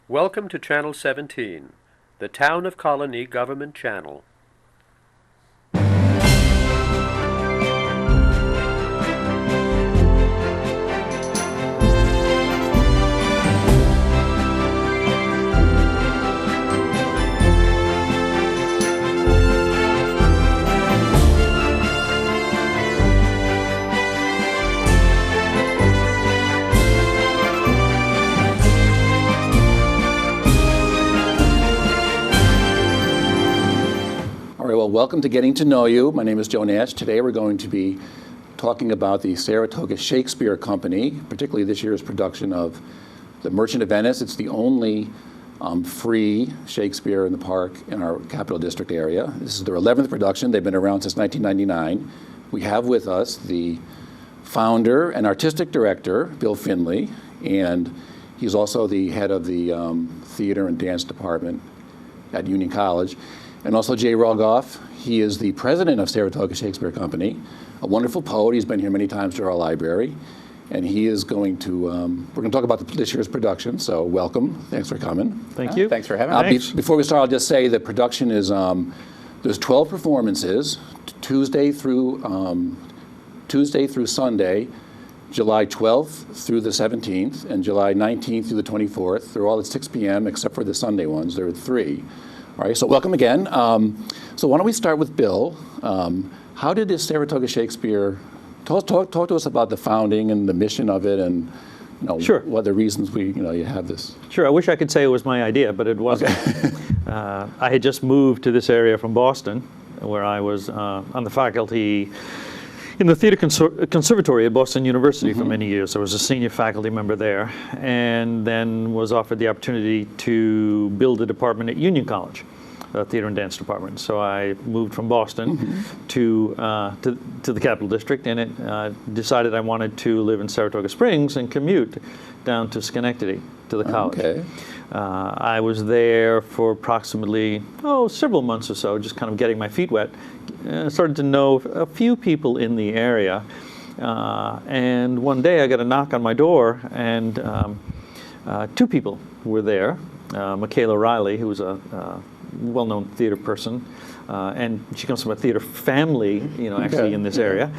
Welcome to Channel 17, the Town of Colonie Government Channel. Well, welcome to Getting to Know You. My name is Joe Nash. Today we're going to be talking about the Saratoga Shakespeare Company, particularly this year's production of The Merchant of Venice. It's the only free Shakespeare in the park in our Capital District area. This is their 11th production. They've been around since 1999. We have with us the founder and artistic director, Bill Finley, and he's also the head of the theater and dance department at Union College. And also Jay Rogoff. He is the president of Saratoga Shakespeare Company, a wonderful poet. He's been here many times to our library. And he is going to, we're going to talk about this year's production, so welcome. Thanks for coming. Thank you. Thanks for having me. Before we start, I'll just say the production is, there's 12 performances, Tuesday through Sunday, July 12th through the 17th, and July 19th through the 24th. They're all at 6 p.m. except for the Sunday ones. There are 3. All right, so welcome again. So why don't we start with Bill? How did this Saratoga Shakespeare, talk to us about the founding and the mission of it, and Sure. what the reasons you have this. Sure, I wish I could say it was my idea, but it wasn't. Okay. I had just moved to this area from Boston, where I was on the faculty in the Theater Conservatory at Boston University for many years. I was a senior faculty member there, and then was offered the opportunity to build a department at Union College, a theater and dance department. So I moved from Boston to the Capital District, and it decided I wanted to live in Saratoga Springs and commute down to Schenectady to the college. Okay. I was there for approximately, several months or so, just kind of getting my feet wet. Started to know a few people in the area. And one day I got a knock on my door, and 2 people were there. Michaela Riley, who was a well-known theater person, and she comes from a theater family, actually in this area.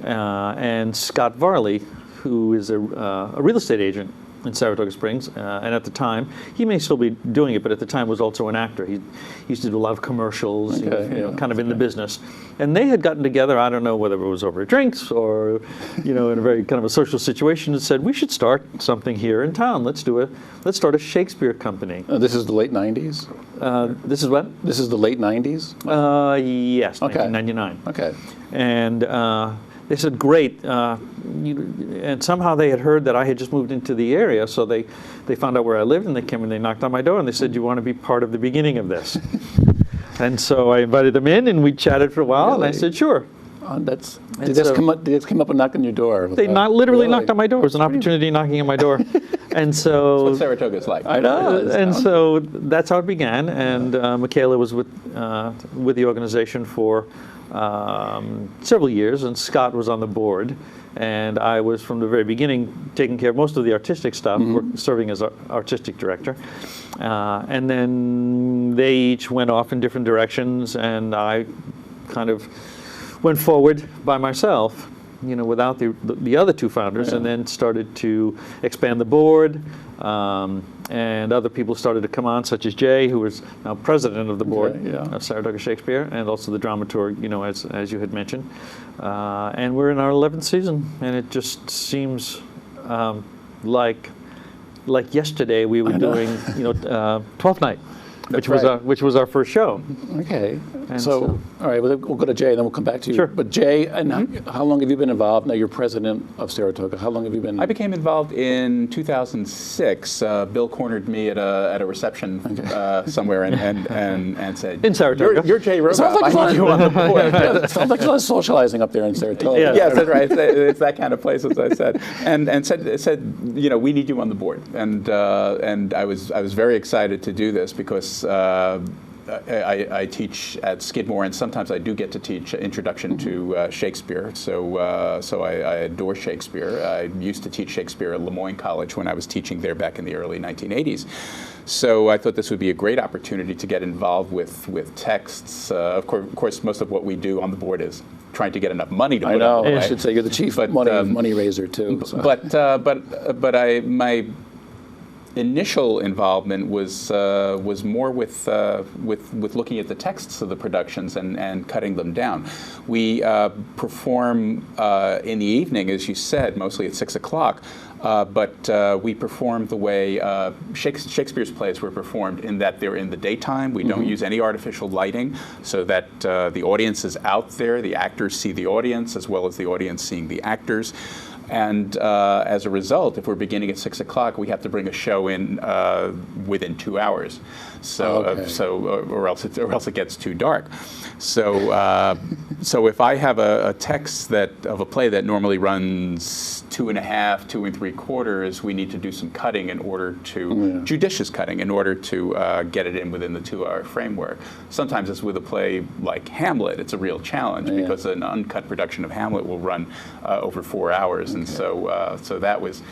And Scott Varley, who is a real estate agent in Saratoga Springs, and at the time, he may still be doing it, but at the time was also an actor. He used to do a lot of commercials, kind of in the business. And they had gotten together, I don't know whether it was over drinks or, in a very kind of a social situation, and said, we should start something here in town. Let's start a Shakespeare company. This is the late 90s? This is what? This is the late 90s? Yes, okay. 1999. Okay. And they said, great. And somehow they had heard that I had just moved into the area, so they found out where I lived, and they came and they knocked on my door, and they said, you want to be part of the beginning of this? And so I invited them in, and we chatted for a while, Really? and I said, sure. Did they come up and knock on your door? They literally knocked on my door. It was an opportunity knocking on my door. And so... That's what Saratoga's like. I know. And so that's how it began, and Michaela was with the organization for several years, and Scott was on the board, and I was from the very beginning taking care of most of the artistic stuff, serving as artistic director, and then they each went off in different directions, and I kind of went forward by myself, without the other 2 founders, and then started to expand the board. And other people started to come on, such as Jay, who was now president of the board of Saratoga Shakespeare, and also the dramaturg, as you had mentioned. And we're in our 11th season, and it just seems like yesterday we were doing, 12th Night, which was our first show. Okay. So, all right, we'll go to Jay, and then we'll come back to you. Sure. But Jay, and how long have you been involved? Now you're president of Saratoga. How long have you been? I became involved in 2006. Bill cornered me at a reception somewhere and said, in Saratoga. You're Jay Rogoff. Sounds like I need you on the board. Sounds like a lot of socializing up there in Saratoga. Yeah. Yes, that's right. It's that kind of place, as I said. And said, we need you on the board. And I was very excited to do this because I teach at Skidmore, and sometimes I do get to teach Introduction to Shakespeare. So I adore Shakespeare. I used to teach Shakespeare at Lemoyne College when I was teaching there back in the early 1980s. So I thought this would be a great opportunity to get involved with texts. Of course, most of what we do on the board is trying to get enough money to put on the I should say you're the chief money raiser too. So. But my initial involvement was more with looking at the texts of the productions and cutting them down. We perform in the evening, as you said, mostly at 6 o'clock. But we perform the way Shakespeare's plays were performed, in that they're in the daytime. We don't use any artificial lighting, so that the audience is out there. The actors see the audience as well as the audience seeing the actors. And as a result, if we're beginning at 6 o'clock, we have to bring a show in within 2 hours. Or else it gets too dark. So if I have a text of a play that normally runs 2.5, 2 3/4, we need to do some cutting in order to judicious cutting in order to get it in within the 2-hour framework. Sometimes it's with a play like Hamlet. It's a real challenge because an uncut production of Hamlet will run over 4 hours, and so that was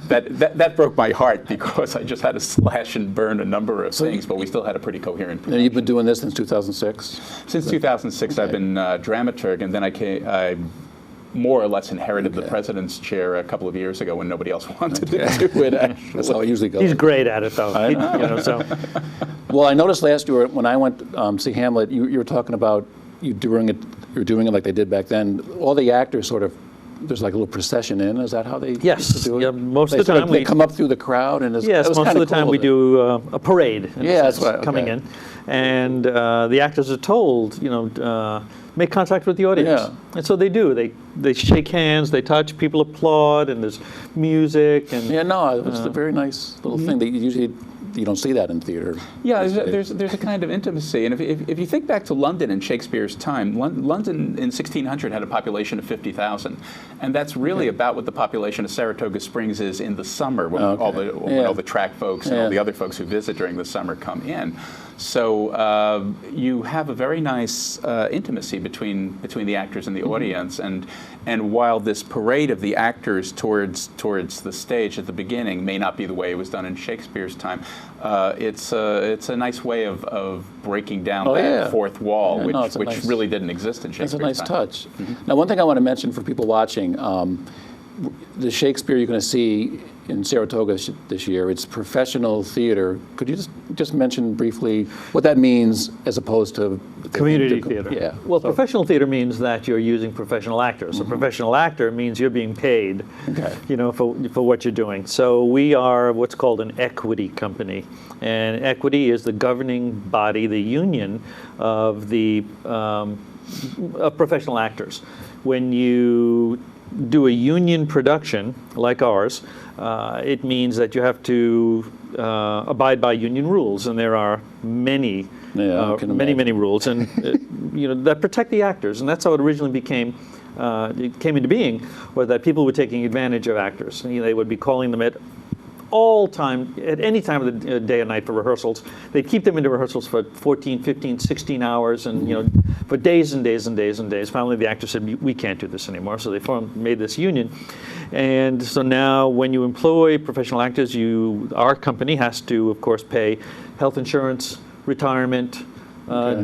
that broke my heart, because I just had to slash and burn a number of things, but we still had a pretty coherent production. And you've been doing this since 2006? Since 2006, I've been dramaturg, and then I more or less inherited the president's chair a couple of years ago when nobody else wanted to do it. Actually. That's how it usually goes. He's great at it, though. Well, I noticed last year when I went to see Hamlet, you were talking about you're doing it like they did back then. All the actors sort of, there's like a little procession in. Is that how they used to do it? Yeah, most of the time they come up through the crowd, and yes, most of the time we do a parade. That's right. Coming in, and the actors are told, make contact with the audience, and so they do. They shake hands, they touch, people applaud, and there's music and it's a very nice little thing that you don't see that in theater. Yeah, there's a kind of intimacy, and if you think back to London in Shakespeare's time, London in 1600 had a population of 50,000, and that's really about what the population of Saratoga Springs is in the summer, when all the track folks and all the other folks who visit during the summer come in. So you have a very nice intimacy between the actors and the audience, and while this parade of the actors towards the stage at the beginning may not be the way it was done in Shakespeare's time, it's a nice way of breaking down that fourth wall, which really didn't exist in Shakespeare's time. It's a nice touch. Now, one thing I want to mention for people watching, the Shakespeare you're going to see in Saratoga this year, it's professional theater. Could you just mention briefly what that means as opposed to community theater? Yeah. Well, professional theater means that you're using professional actors. A professional actor means you're being paid, for what you're doing. So we are what's called an equity company, and equity is the governing body, the union of the of professional actors. When you do a union production like ours, it means that you have to abide by union rules, and there are many rules, and that protect the actors, and that's how it originally it came into being, was that people were taking advantage of actors. They would be calling them at any time of the day and night for rehearsals. They'd keep them into rehearsals for 14, 15, 16 hours, and for days and days and days and days. Finally, the actors said, we can't do this anymore, so they made this union. And so now when you employ professional actors, our company has to, of course, pay health insurance, retirement,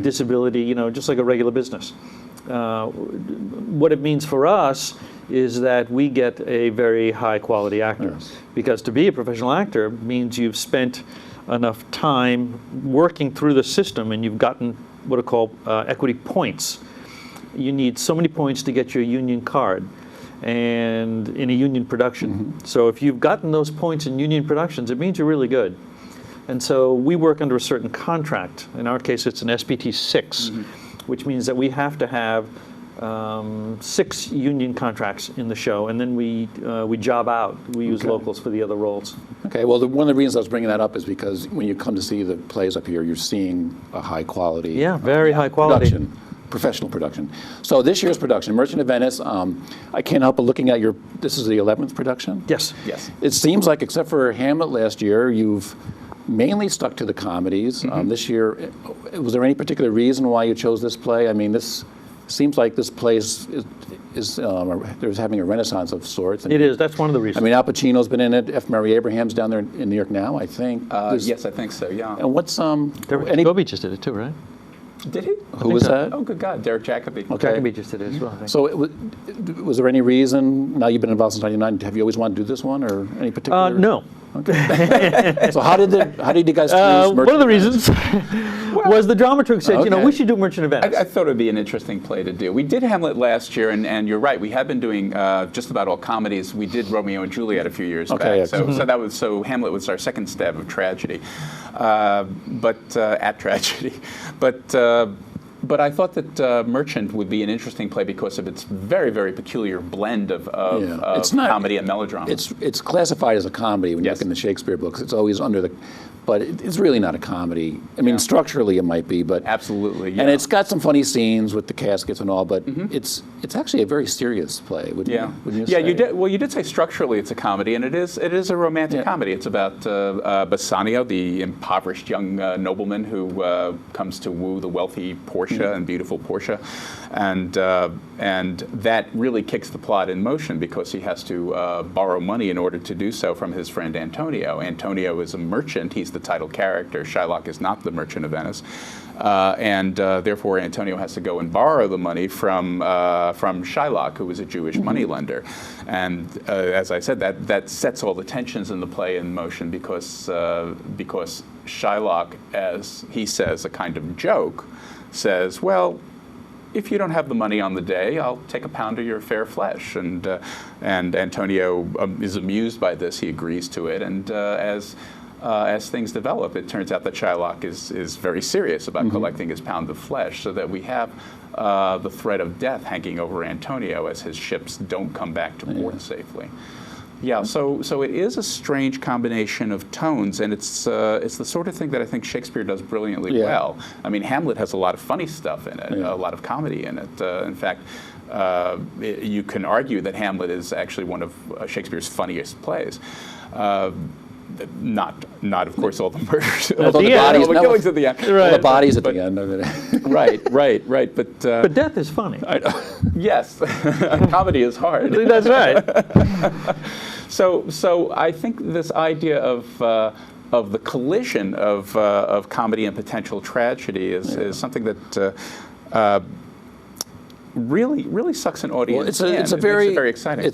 disability, just like a regular business. What it means for us is that we get a very high quality actor. Yes. Because to be a professional actor means you've spent enough time working through the system, and you've gotten what are called equity points. You need so many points to get your union card, and in a union production. So if you've gotten those points in union productions, it means you're really good. And so we work under a certain contract. In our case, it's an SPT 6, which means that we have to have 6 union contracts in the show, and then we job out. We use locals for the other roles. Okay, well, one of the reasons I was bringing that up is because when you come to see the plays up here, you're seeing a high quality, very high quality production, professional production. So this year's production, Merchant of Venice, I can't help but looking at this is the 11th production? Yes. It seems like, except for Hamlet last year, you've mainly stuck to the comedies. This year, was there any particular reason why you chose this play? I mean, this seems like this play is there's having a renaissance of sorts. And It is. That's one of the I reasons. mean, Al Pacino's been in it. F. Murray Abraham's down there in New York now, I think. Yes, I think so. Yeah. And what's Derek any? Jacobi just did it too, right? Did he? Who was so. that? Oh, good God, Derek Jacobi. Okay. Jacobi just did it as well, I think. So, was there any reason? Now you've been involved since '99. Have you always wanted to do this one, or any particular? No. So how did you guys choose? One of the reasons was the dramaturg said, Okay. we should do Merchant of Venice. I thought it would be an interesting play to do. We did Hamlet last year, and you're right. We have been doing just about all comedies. We did Romeo and Juliet a few years Okay, back. yeah. So Hamlet was our second stab of tragedy, at tragedy, But I thought that Merchant would be an interesting play because of its very, very peculiar blend of It's not- comedy and melodrama. It's classified as a comedy when you Yes. look in the Shakespeare books. It's always under the, but it's really not a comedy. I mean, Yeah. structurally it might be, but Absolutely, And yeah. it's got some funny scenes with the caskets and all, but it's actually a very serious play. Wouldn't Yeah, you, wouldn't you yeah. say? You did. Well, you did say structurally it's a comedy, and it is a romantic Yeah. comedy. It's about Bassanio, the impoverished young nobleman who comes to woo the wealthy Portia and beautiful Portia, and that really kicks the plot in motion because he has to borrow money in order to do so from his friend Antonio. Antonio is a merchant; he's the title character. Shylock is not the Merchant of Venice. Therefore Antonio has to go and borrow the money from Shylock, who was a Jewish moneylender. And as I said, that sets all the tensions in the play in motion because Shylock, as he says, a kind of joke, says, well, if you don't have the money on the day, I'll take a pound of your fair flesh. And Antonio is amused by this. He agrees to it. And as things develop, it turns out that Shylock is very serious about collecting his pound of flesh, so that we have the threat of death hanging over Antonio as his ships don't come back to port safely. Yeah, so it is a strange combination of tones, and it's the sort of thing that I think Shakespeare does brilliantly well. I mean, Hamlet has a lot of funny stuff in it, a lot of comedy in it. In fact, you can argue that Hamlet is actually one of Shakespeare's funniest plays. Not of course all the murders, Although the the end. bodies, all the killings at the end. all the bodies at the end of it. Right. But But death is funny. yes, comedy is hard. That's right. So I think this idea of the collision of comedy and potential tragedy is something that really sucks an audience in. It's a It very makes it very exciting.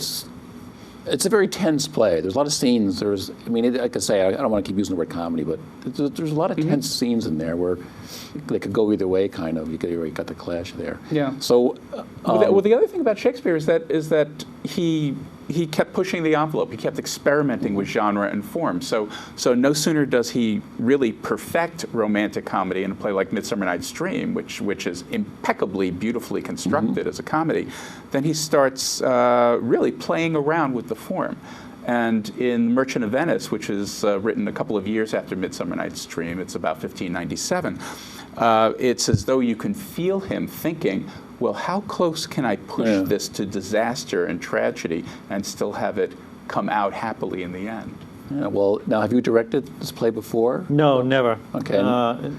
It's a very tense play. There's a lot of scenes. Like I say, I don't want to keep using the word comedy, but there's a lot of tense scenes in there where they could go either way, kind of. You got the clash there. Yeah. So, Well, the other thing about Shakespeare is that he kept pushing the envelope. He kept experimenting with genre and form. So no sooner does he really perfect romantic comedy in a play like Midsummer Night's Dream, which is impeccably beautifully constructed as a comedy, then he starts really playing around with the form. And in Merchant of Venice, which is written a couple of years after Midsummer Night's Dream, it's about 1597, it's as though you can feel him thinking, well, how close can I push this to disaster and tragedy and still have it come out happily in the end? yeah, well, now have you directed this play before? No, never. Okay.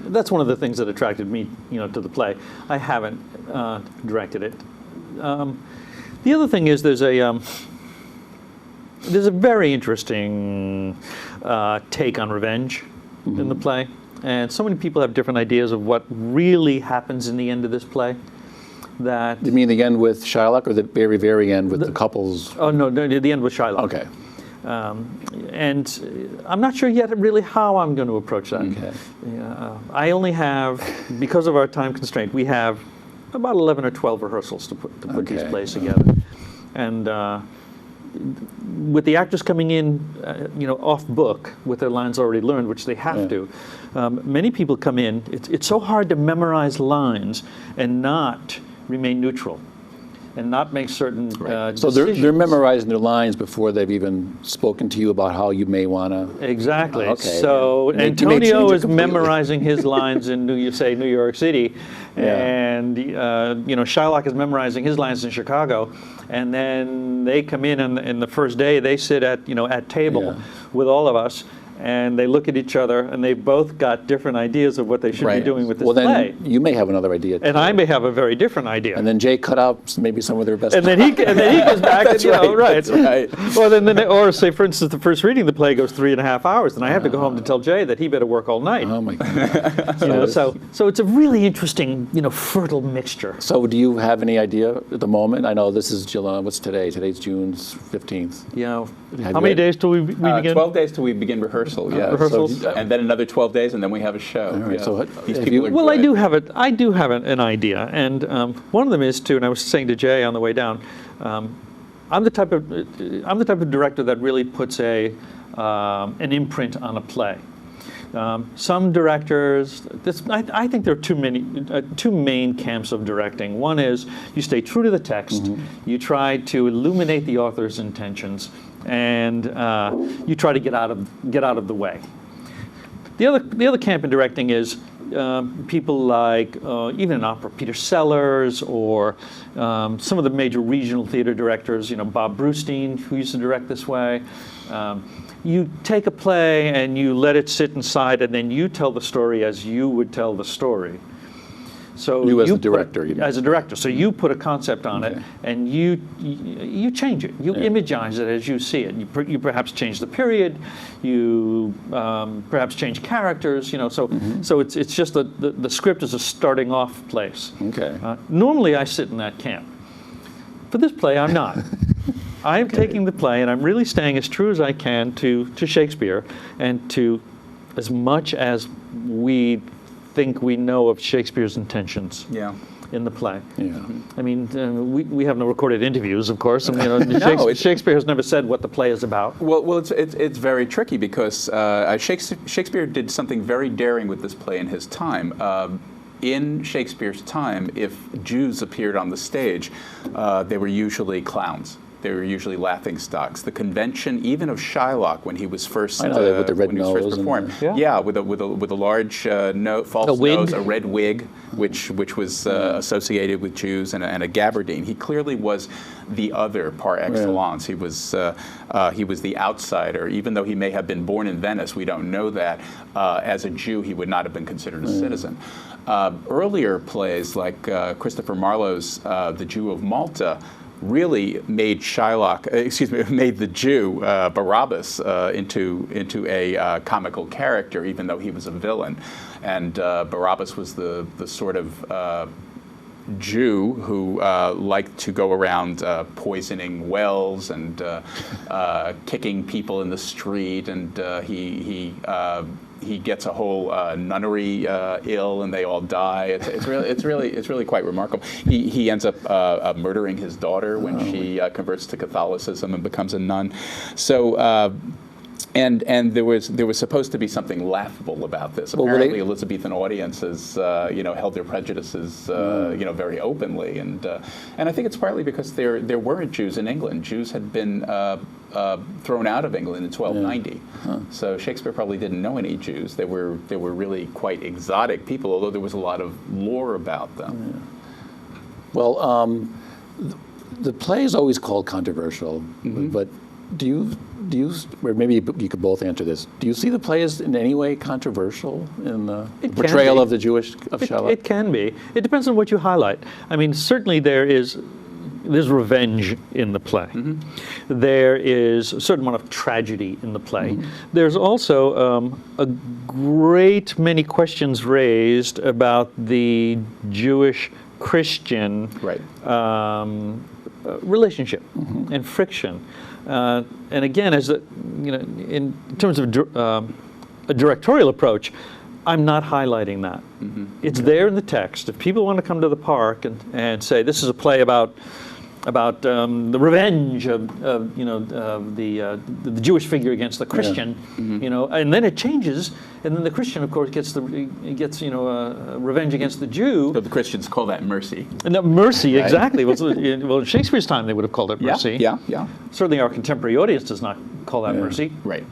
That's one of the things that attracted me, to the play. I haven't directed it. The other thing is there's a very interesting take on revenge in the play, and so many people have different ideas of what really happens in the end of this play. That You mean the end with Shylock, or the very, very end with the couples? oh no, the end with Shylock. Okay. And I'm not sure yet really how I'm going to approach that. Okay. I only have, because of our time constraint, we have about 11 or 12 rehearsals to put these Okay. plays together. And with the actors coming in, off book with their lines already learned, which they have to, many people come in. It's so hard to memorize lines and not remain neutral, and not make certain So they're decisions. memorizing their lines before they've even spoken to you about how you may want to. Exactly. Okay. So You may change Antonio it is completely. memorizing his lines in New York City, and Shylock is memorizing his lines in Chicago, and then they come in the first day they sit at table with all of us, and they look at each other, and they both got different ideas of what they should be Right. doing with this Well, then play. you may have another idea. And too. I may have a very different idea. And then Jay cut out maybe some of their best. And then he goes back and, That's right. Well, then, or say, for instance, the first reading of the play goes 3.5 hours, and I have to go home to tell Jay that he better work all night. Oh my God. So it's a really interesting, fertile mixture. So do you have any idea at the moment? I know this is July. What's today? Today's June 15th. How many days till we begin? 12 days till we begin rehearsal. Yeah. Rehearsals? And then another 12 days, and then we have a show. All right, Yeah. so These have people you- are Well, I good. do have an idea, and one of them is too. And I was saying to Jay on the way down, I'm the type of director that really puts an imprint on a play. Some directors, I think there are two main camps of directing. One is you stay true to the text, you try to illuminate the author's intentions, and you try to get out of the way. The other camp in directing is people like, even in opera, Peter Sellers, or some of the major regional theater directors, Bob Brustein, who used to direct this way. You take a play and you let it sit inside, and then you tell the story as you would tell the story. So You as the director, you mean. as a director. So you put a concept on it, and you change it. You imagize it as you see it. You perhaps change the period. You perhaps change characters. So it's just the script is a starting off place. Okay. Normally, I sit in that camp. For this play, I'm not. I'm taking the play, and I'm really staying as true as I can to Shakespeare, and to as much as we think we know of Shakespeare's intentions in the play. Yeah. I mean, we have no recorded interviews, of course. And, Shakespeare has never said what the play is about. Well, it's very tricky because Shakespeare did something very daring with this play in his time. In Shakespeare's time, if Jews appeared on the stage, they were usually clowns. They were usually laughing stocks. The convention, even of Shylock, when he was first I know, with the red when he was first nose and performed, with a large false wig. nose, a red wig, which was associated with Jews, and a gabardine. He clearly was the other par excellence. He was the outsider, even though he may have been born in Venice. We don't know that. As a Jew, he would not have been considered a citizen. Earlier plays like Christopher Marlowe's The Jew of Malta really made made the Jew Barabbas into a comical character, even though he was a villain. And Barabbas was the sort of Jew who liked to go around poisoning wells and kicking people in the street, and he gets a whole nunnery ill, and they all die. It's really quite remarkable. He ends up murdering his daughter when she converts to Catholicism and becomes a nun. So. And there was supposed to be something laughable about this. Apparently, Elizabethan audiences, held their prejudices, very openly, and I think it's partly because there weren't Jews in England. Jews had been thrown out of England in 1290, so Shakespeare probably didn't know any Jews. They were really quite exotic people, although there was a lot of lore about them. Yeah. Well, the play is always called controversial, but do you, or maybe you could both answer this, do you see the play as in any way controversial in the portrayal of the Shylock? It can be. It depends on what you highlight. I mean, certainly there's revenge in the play. There is a certain amount of tragedy in the play. There's also a great many questions raised about the Jewish-Christian relationship and friction. And again, in terms of a directorial approach, I'm not highlighting that. It's there in the text. If people want to come to the park and say this is a play about the revenge of the Jewish figure against the Christian, and then it changes, and then the Christian, of course, gets revenge against the Jew. So the Christians call that mercy. No, mercy, exactly. Well, in Shakespeare's time, they would have called it mercy. Yeah. Certainly, our contemporary audience does not call that mercy. Right.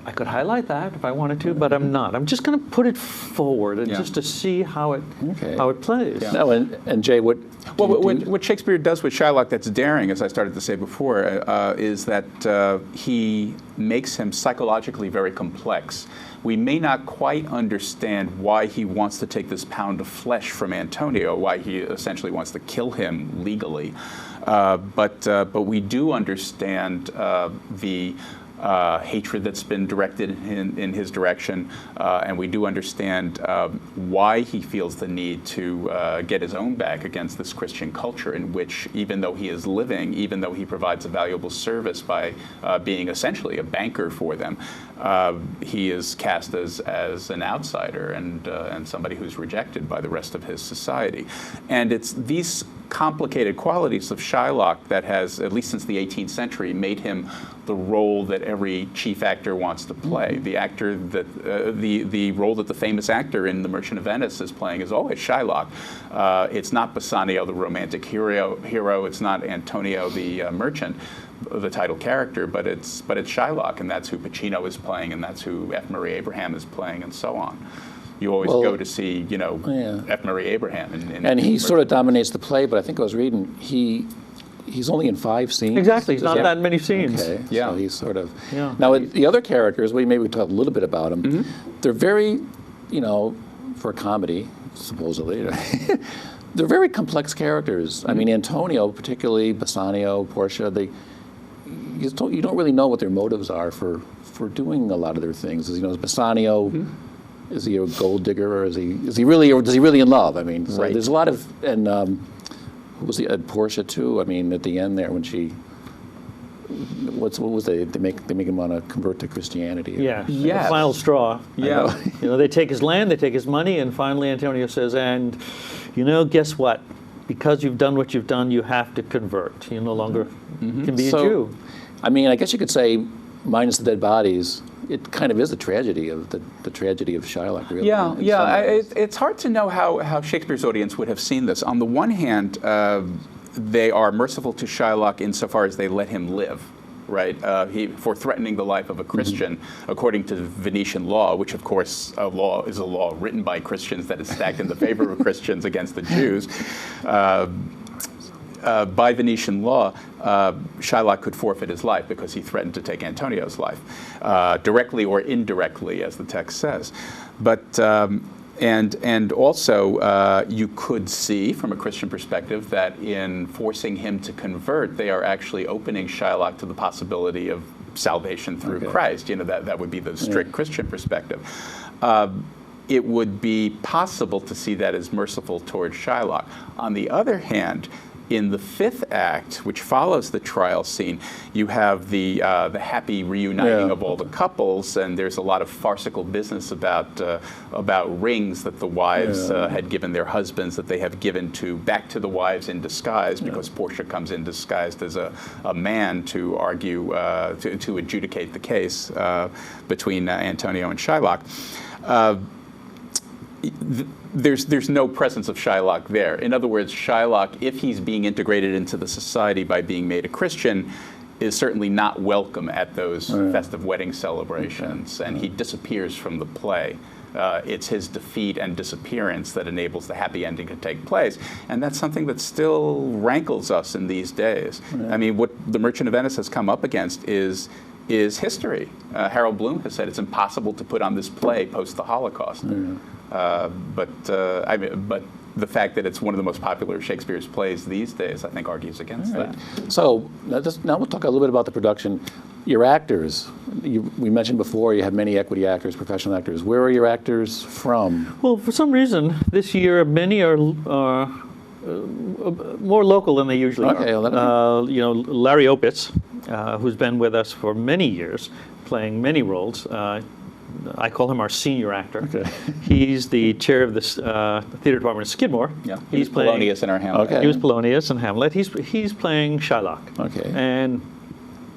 I could highlight that if I wanted to, but I'm not. I'm just going to put it forward and Yeah. just to see how it Okay. plays. Yeah. No, and Jay, what? Well, do you do? what Shakespeare does with Shylock that's daring, as I started to say before, is that he makes him psychologically very complex. We may not quite understand why he wants to take this pound of flesh from Antonio, why he essentially wants to kill him legally, but we do understand the hatred that's been directed in his direction, and we do understand why he feels the need to get his own back against this Christian culture in which, even though he is living, even though he provides a valuable service by being essentially a banker for them, he is cast as an outsider and somebody who's rejected by the rest of his society. And it's these complicated qualities of Shylock that has, at least since the 18th century, made him the role that every chief actor wants to play. The actor that the role that the famous actor in The Merchant of Venice is playing is always Shylock. It's not Bassanio, the romantic hero. It's not Antonio, the merchant, the title character, but it's Shylock, and that's who Pacino is playing, and that's who F. Murray Abraham is playing, and so on. You always go to see, F. Murray Abraham. And he sort of dominates the play, but I think I was reading, he's only in 5 scenes. Exactly, it's Is not that many scenes. Okay, Yeah. so he's sort of... Yeah. Now, the other characters, maybe we talk a little bit about them. They're very, for a comedy, supposedly, they're very complex characters. I mean, Antonio, particularly, Bassanio, Portia, you don't really know what their motives are for doing a lot of their things. Is Bassanio... Is he a gold digger, or is he really, or does he really in love? I mean, so Right. there's a lot of, and who was Portia too? I mean, at the end there when she, what was they make him want to convert to Christianity? Yeah, Yes. the final straw. Yeah. They take his land, they take his money, and finally Antonio says, and guess what? Because you've done what you've done, you have to convert. You no longer can be a Jew. I mean, I guess you could say, minus the dead bodies, it kind of is a tragedy of the tragedy of Shylock, really. Yeah, in some ways. it's hard to know how Shakespeare's audience would have seen this. On the one hand, they are merciful to Shylock insofar as they let him live, right? For threatening the life of a Christian, according to Venetian law, which of course is a law written by Christians that is stacked in the favor of Christians against the Jews. By Venetian law, Shylock could forfeit his life because he threatened to take Antonio's life, directly or indirectly, as the text says. But and also you could see, from a Christian perspective, that in forcing him to convert, they are actually opening Shylock to the possibility of salvation through Christ. That would be the strict Christian perspective. It would be possible to see that as merciful towards Shylock. On the other hand, in the 5th act, which follows the trial scene, you have the happy reuniting of all the couples, and there's a lot of farcical business about rings that the wives had given their husbands that they have given back to the wives in disguise, because Portia comes in disguised as a man to argue, to adjudicate the case between Antonio and Shylock. There's no presence of Shylock there. In other words, Shylock, if he's being integrated into the society by being made a Christian, is certainly not welcome at those festive wedding celebrations, and he disappears from the play. It's his defeat and disappearance that enables the happy ending to take place, and that's something that still rankles us in these days. I mean, what The Merchant of Venice has come up against is history. Harold Bloom has said it's impossible to put on this play post the Holocaust. But the fact that it's one of the most popular of Shakespeare's plays these days, I think, argues against that. So now we'll talk a little bit about the production. Your actors, we mentioned before, you have many equity actors, professional actors. Where are your actors from? Well, for some reason, this year, many are more local than they usually Okay, are. well, Larry Opitz, who's been with us for many years, playing many roles. I call him our senior actor. Okay. He's the chair of the theater department at Skidmore. Yeah, He's playing Polonius in our Hamlet. Okay. He was Polonius in Hamlet. He's playing Shylock. Okay. And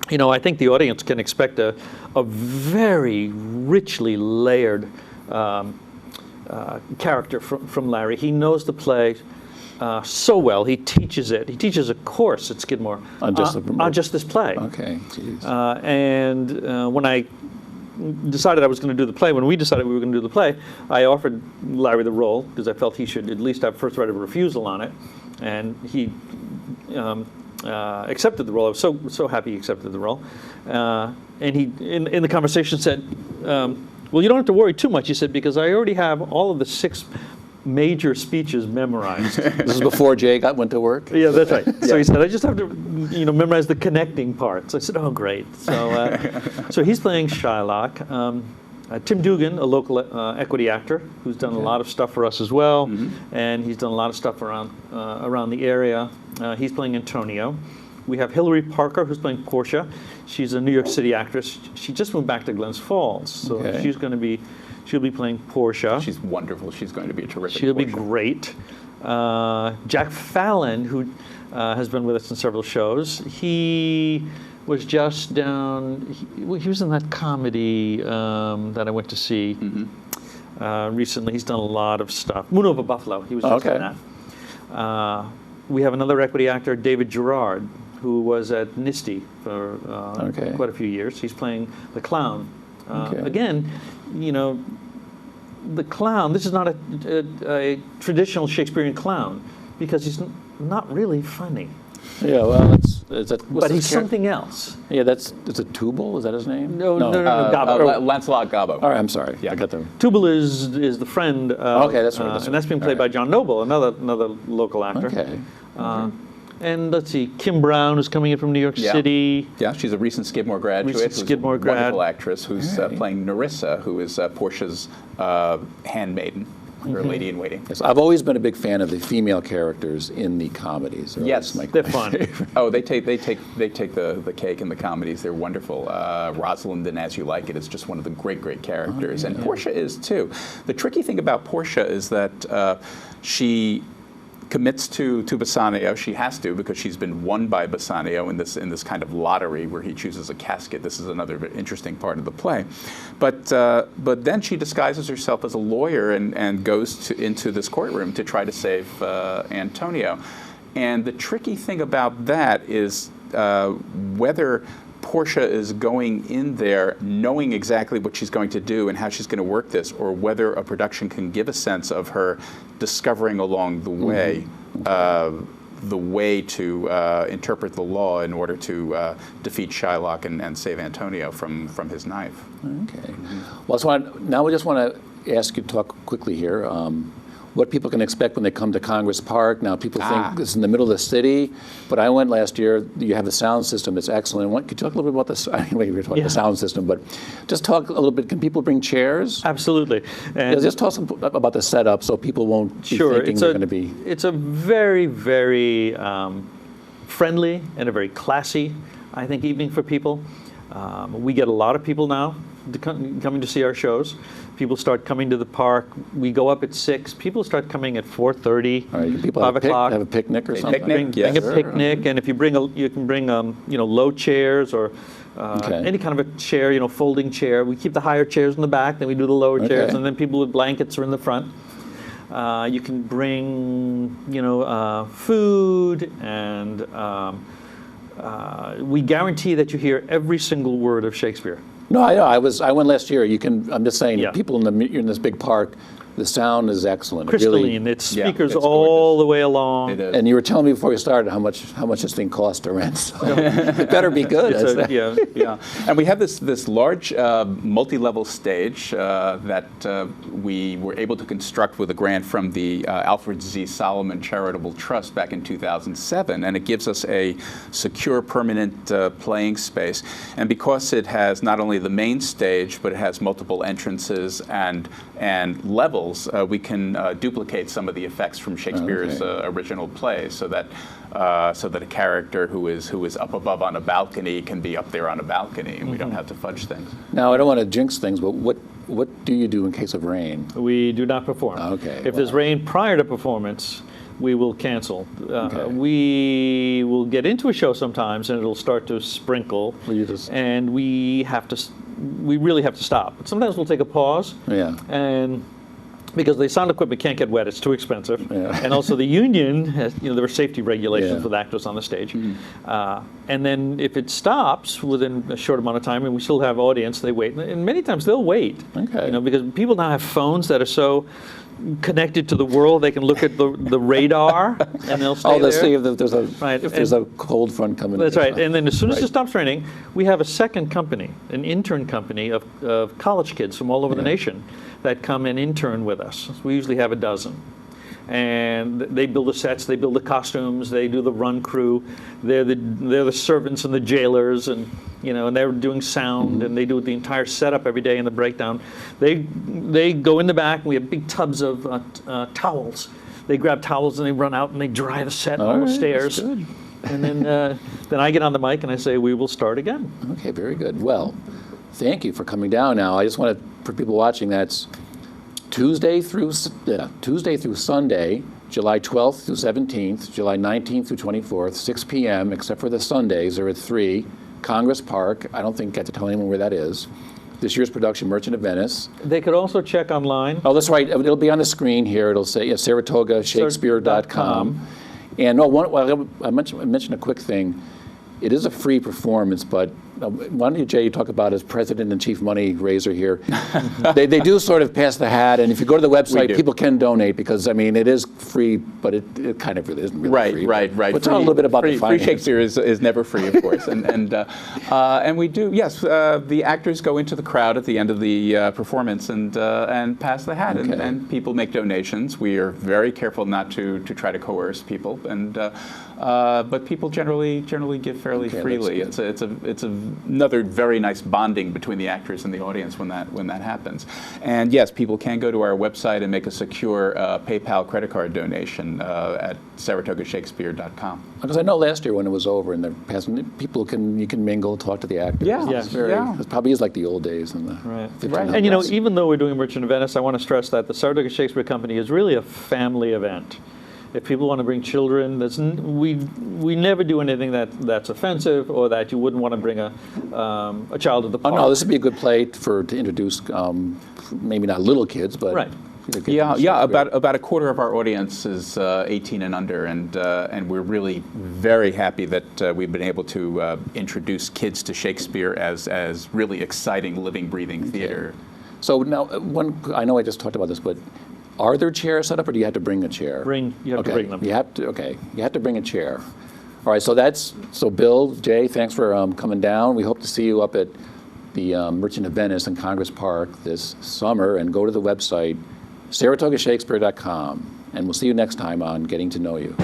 I think the audience can expect a very richly layered character from Larry. He knows the play so well. He teaches it. He teaches a course at Skidmore On just on just this play. Okay. Jeez. And when I decided I was going to do the play, when we decided we were going to do the play, I offered Larry the role because I felt he should at least have first right of refusal on it, and he accepted the role. I was so happy he accepted the role, and he in the conversation said, "Well, you don't have to worry too much," he said, "because I already have all of the 6 major speeches memorized." This is before Jay went to work? Yeah, that's right. So he said, "I just have to, memorize the connecting parts." I said, "Oh, great." So, so he's playing Shylock. Tim Dugan, a local equity actor, who's done a lot of stuff for us as well, and he's done a lot of stuff around the area. He's playing Antonio. We have Hilary Parker, who's playing Portia. She's a New York City actress. She just moved back to Glens Falls, so she'll be playing Portia. She's wonderful. She's going to be a terrific She'll be Portia. great. Jack Fallon, who has been with us in several shows, he was just down, he was in that comedy that I went to see recently. He's done a lot of stuff. Moon Over Buffalo, he was just in that. We have another equity actor, David Gerard, who was at NIST for quite a few years. He's playing the clown. Again, the clown, this is not a traditional Shakespearean clown, because he's not really funny. Yeah, well, but he's something else. Yeah, it's a Tubal, is that his name? No, Gobbo. Lancelot Gobbo. All right, I'm sorry. Yeah. I got them. Tubal is the friend. Okay, that's right. And that's being played by John Noble, another local actor. Okay. And let's see, Kim Brown is coming in from New York City. Yeah, she's a recent Skidmore graduate. Skidmore grad. Wonderful actress who's playing Nerissa, who is Portia's handmaiden, her lady in waiting. Yes, I've always been a big fan of the female characters in the comedies. Yes, they're fun. Oh, they take the cake in the comedies. They're wonderful. Rosalind in As You Like It is just one of the great characters, and Portia is too. The tricky thing about Portia is that she commits to Bassanio. She has to, because she's been won by Bassanio in this kind of lottery where he chooses a casket. This is another interesting part of the play. But then she disguises herself as a lawyer and goes into this courtroom to try to save Antonio. And the tricky thing about that is whether Portia is going in there knowing exactly what she's going to do and how she's going to work this, or whether a production can give a sense of her discovering along the way to interpret the law in order to defeat Shylock and save Antonio from his knife. Okay. Well, so now we just want to ask you to talk quickly here. What people can expect when they come to Congress Park. Now, people think this is in the middle of the city, but I went last year. You have a sound system that's excellent. Could you talk a little bit about this? I mean, we were talking about the sound system, but just talk a little bit. Can people bring chairs? Absolutely. And just talk about the setup so people won't be thinking they're going to be. It's a very, very friendly and a very classy, I think, evening for people. We get a lot of people now coming to see our shows. People start coming to the park. We go up at 6. People start coming at 4:30, All right, people 5 o'clock. have a picnic or something? Bring a picnic, and if you can bring low chairs or any kind of a chair, folding chair. We keep the higher chairs in the back, then we do the lower chairs, and then people with blankets are in the front. You can bring, food, and we guarantee that you hear every single word of Shakespeare. No, I know. I went last year. I'm just saying, Yeah. people you're in this big park. The sound is excellent. Crystalline. It's speakers it's all the way along. It is. And you were telling me before we started how much this thing costs to rent. So it better be good. Yeah, and we have this large multi-level stage that we were able to construct with a grant from the Alfred Z. Solomon Charitable Trust back in 2007, and it gives us a secure, permanent playing space. And because it has not only the main stage, but it has multiple entrances and levels, we can duplicate some of the effects from Shakespeare's original play, so that a character who is up above on a balcony can be up there on a balcony, and we don't have to fudge things. Now, I don't want to jinx things, but what do you do in case of rain? We do not perform. Okay. If there's rain prior to performance, we will cancel. We will get into a show sometimes, and it'll start to sprinkle, and we really have to stop. But sometimes we'll take a pause. Yeah. And because the sound equipment can't get wet; it's too expensive. Yeah. And also, the union has, there are safety regulations Yeah. with actors on the stage. And then, if it stops within a short amount of time, and we still have audience, they wait. And many times they'll wait. Okay. Because people now have phones that are so connected to the world, they can look at the radar and they'll stay Oh, there. let's see if there's a Right, if there's a cold front coming. That's right. And then as soon as Right. it stops raining, we have a second company, an intern company of college kids from all over the nation that come and intern with us. We usually have a dozen. And they build the sets, they build the costumes, they do the run crew. They're the servants and the jailers, and and they're doing sound, and they do the entire setup every day in the breakdown. They go in the back, and we have big tubs of towels. They grab towels and they run out and they dry the set on the right, stairs. that's good. And then I get on the mic and I say, "We will start again." Okay, very good. Well, thank you for coming down. Now, I just want to, for people watching, that's Tuesday through Sunday, July 12th through 17th, July 19th through 24th, 6 p.m., except for the Sundays, they're at 3, Congress Park. I don't think I have to tell anyone where that is. This year's production, Merchant of Venice. They could also check online. Oh, that's right. It'll be on the screen here. It'll say SaratogaShakespeare.com. And I mentioned a quick thing. It is a free performance, but why don't you, Jay, talk about as president and chief money raiser here. they do sort of pass the hat, and if you go to the website, people can donate because, it is free, but it kind of really isn't really free. Right. But tell a little bit about the free finance. Shakespeare is never free, of course, and we do. Yes, the actors go into the crowd at the end of the performance and pass the hat, and people make donations. We are very careful not to try to coerce people, but people generally give fairly freely. It's another very nice bonding between the actors and the audience when that happens. And yes, people can go to our website and make a secure PayPal credit card donation at SaratogaShakespeare.com. Because I know last year when it was over and they're passing, you can mingle, talk to the actors. Yeah. It probably is like the old days in the Right. 1500s. And even though we're doing Merchant of Venice, I want to stress that the Saratoga Shakespeare Company is really a family event. If people want to bring children, we never do anything that's offensive or that you wouldn't want to bring a child to the park. Oh no, this would be a good play to introduce maybe not little kids, but Right. About a quarter of our audience is 18 and under, and we're really very happy that we've been able to introduce kids to Shakespeare as really exciting, living, breathing theater. So now, I know I just talked about this, but are there chairs set up, or do you have to bring a chair? You have to bring them. You have to bring a chair. All right. So Bill, Jay, thanks for coming down. We hope to see you up at the Merchant of Venice in Congress Park this summer, and go to the website SaratogaShakespeare.com, and we'll see you next time on Getting to Know You.